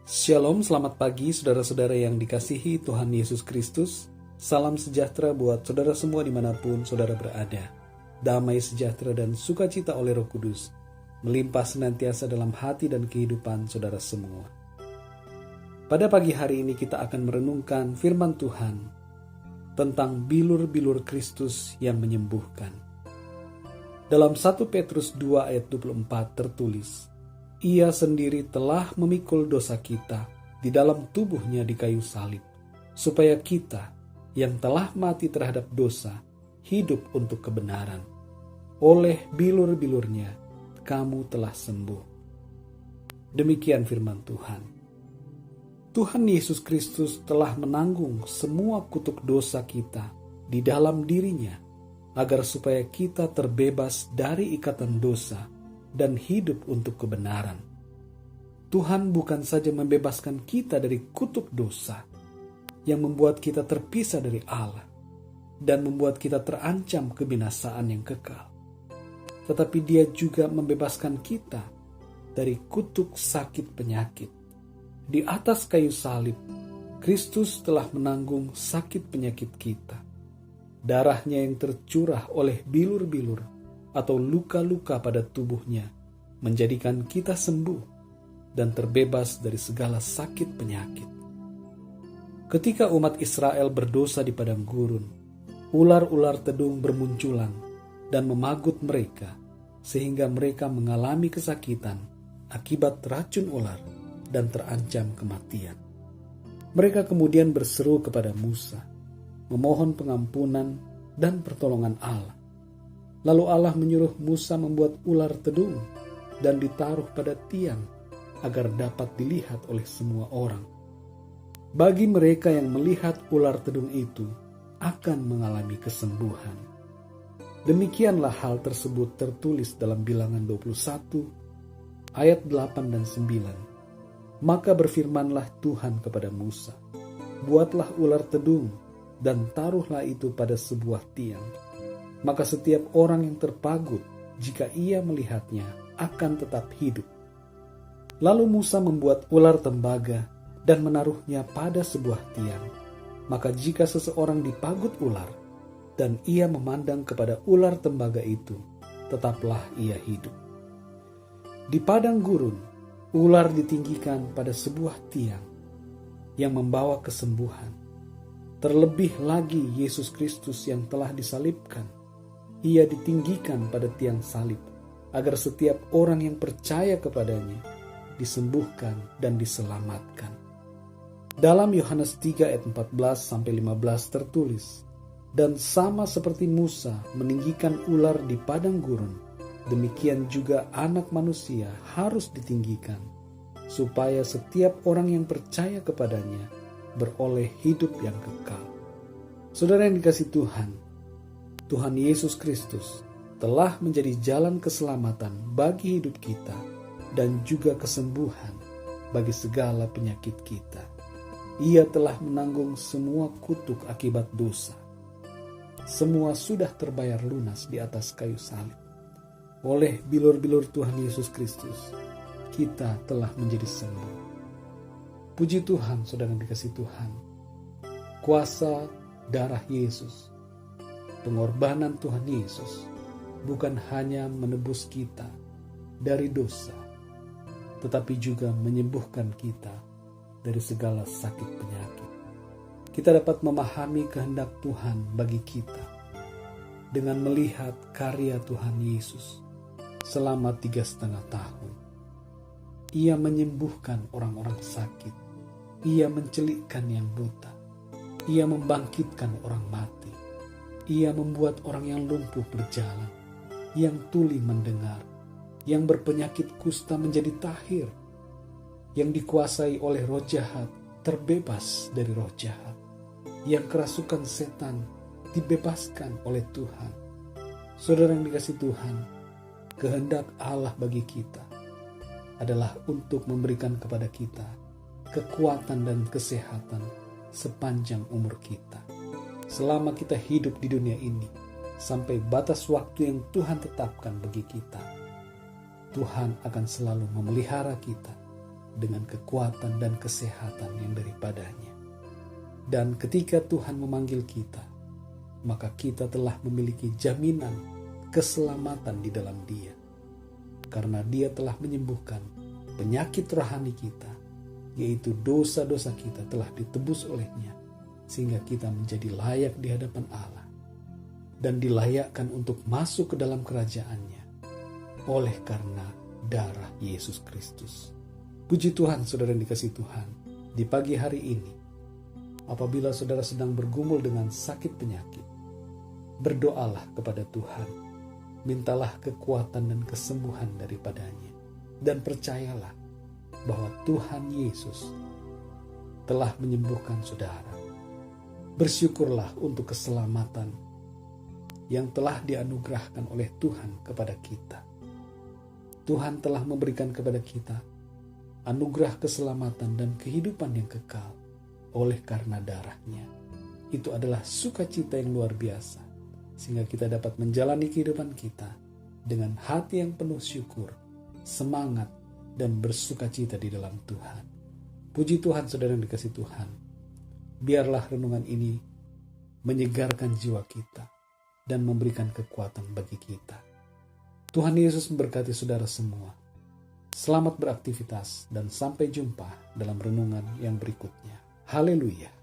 Shalom, selamat pagi saudara-saudara yang dikasihi Tuhan Yesus Kristus. Salam sejahtera buat saudara semua dimanapun saudara berada. Damai sejahtera dan sukacita oleh Roh Kudus melimpah senantiasa dalam hati dan kehidupan saudara semua. Pada pagi hari ini kita akan merenungkan firman Tuhan tentang bilur-bilur Kristus yang menyembuhkan. Dalam 1 Petrus 2 ayat 24 tertulis, Ia sendiri telah memikul dosa kita di dalam tubuhnya di kayu salib, supaya kita yang telah mati terhadap dosa hidup untuk kebenaran. Oleh bilur-bilurnya kamu telah sembuh. Demikian firman Tuhan. Tuhan Yesus Kristus telah menanggung semua kutuk dosa kita di dalam dirinya, agar supaya kita terbebas dari ikatan dosa dan hidup untuk kebenaran. Tuhan bukan saja membebaskan kita dari kutuk dosa yang membuat kita terpisah dari Allah dan membuat kita terancam kebinasaan yang kekal, tetapi Dia juga membebaskan kita dari kutuk sakit penyakit. Di atas kayu salib, Kristus telah menanggung sakit penyakit kita. Darahnya yang tercurah oleh bilur-bilur atau luka-luka pada tubuhnya menjadikan kita sembuh dan terbebas dari segala sakit penyakit. Ketika umat Israel berdosa di padang gurun, ular-ular tedung bermunculan dan memagut mereka sehingga mereka mengalami kesakitan akibat racun ular dan terancam kematian. Mereka kemudian berseru kepada Musa, memohon pengampunan dan pertolongan Allah. Lalu Allah menyuruh Musa membuat ular tedung dan ditaruh pada tiang agar dapat dilihat oleh semua orang. Bagi mereka yang melihat ular tedung itu akan mengalami kesembuhan. Demikianlah hal tersebut tertulis dalam Bilangan 21 ayat 8 dan 9. Maka berfirmanlah Tuhan kepada Musa, buatlah ular tedung dan taruhlah itu pada sebuah tiang. Maka setiap orang yang terpagut jika ia melihatnya akan tetap hidup. Lalu Musa membuat ular tembaga dan menaruhnya pada sebuah tiang. Maka jika seseorang dipagut ular dan ia memandang kepada ular tembaga itu, tetaplah ia hidup. Di padang gurun, ular ditinggikan pada sebuah tiang yang membawa kesembuhan. Terlebih lagi Yesus Kristus yang telah disalibkan. Ia ditinggikan pada tiang salib, agar setiap orang yang percaya kepadanya disembuhkan dan diselamatkan. Dalam Yohanes 3 ayat 14-15 tertulis, dan sama seperti Musa meninggikan ular di padang gurun, demikian juga anak manusia harus ditinggikan, supaya setiap orang yang percaya kepadanya beroleh hidup yang kekal. Saudara yang dikasihi Tuhan Yesus Kristus telah menjadi jalan keselamatan bagi hidup kita dan juga kesembuhan bagi segala penyakit kita. Ia telah menanggung semua kutuk akibat dosa. Semua sudah terbayar lunas di atas kayu salib. Oleh bilur-bilur Tuhan Yesus Kristus, kita telah menjadi sembuh. Puji Tuhan, saudara yang dikasihi Tuhan. Kuasa darah Yesus, pengorbanan Tuhan Yesus bukan hanya menebus kita dari dosa, tetapi juga menyembuhkan kita dari segala sakit penyakit. Kita dapat memahami kehendak Tuhan bagi kita dengan melihat karya Tuhan Yesus selama 3,5 tahun. Ia menyembuhkan orang-orang sakit. Ia mencelikkan yang buta. Ia membangkitkan orang mati. Ia membuat orang yang lumpuh berjalan, yang tuli mendengar, yang berpenyakit kusta menjadi tahir, yang dikuasai oleh roh jahat terbebas dari roh jahat, yang kerasukan setan dibebaskan oleh Tuhan. Saudara yang dikasihi Tuhan, kehendak Allah bagi kita adalah untuk memberikan kepada kita kekuatan dan kesehatan sepanjang umur kita. Selama kita hidup di dunia ini, sampai batas waktu yang Tuhan tetapkan bagi kita, Tuhan akan selalu memelihara kita dengan kekuatan dan kesehatan yang daripadanya. Dan ketika Tuhan memanggil kita, maka kita telah memiliki jaminan keselamatan di dalam Dia. Karena Dia telah menyembuhkan penyakit rohani kita, yaitu dosa-dosa kita telah ditebus oleh-Nya, sehingga kita menjadi layak di hadapan Allah dan dilayakkan untuk masuk ke dalam kerajaan-Nya oleh karena darah Yesus Kristus. Puji Tuhan, saudara yang dikasihi Tuhan, di pagi hari ini, apabila saudara sedang bergumul dengan sakit penyakit, berdoalah kepada Tuhan, mintalah kekuatan dan kesembuhan daripadanya, dan percayalah bahwa Tuhan Yesus telah menyembuhkan saudara. Bersyukurlah untuk keselamatan yang telah dianugerahkan oleh Tuhan kepada kita. Tuhan telah memberikan kepada kita anugerah keselamatan dan kehidupan yang kekal oleh karena darah-Nya. Itu adalah sukacita yang luar biasa, sehingga kita dapat menjalani kehidupan kita dengan hati yang penuh syukur, semangat, dan bersukacita di dalam Tuhan. Puji Tuhan, saudara yang dikasihi Tuhan. Biarlah renungan ini menyegarkan jiwa kita dan memberikan kekuatan bagi kita. Tuhan Yesus memberkati saudara semua. Selamat beraktivitas dan sampai jumpa dalam renungan yang berikutnya. Haleluya.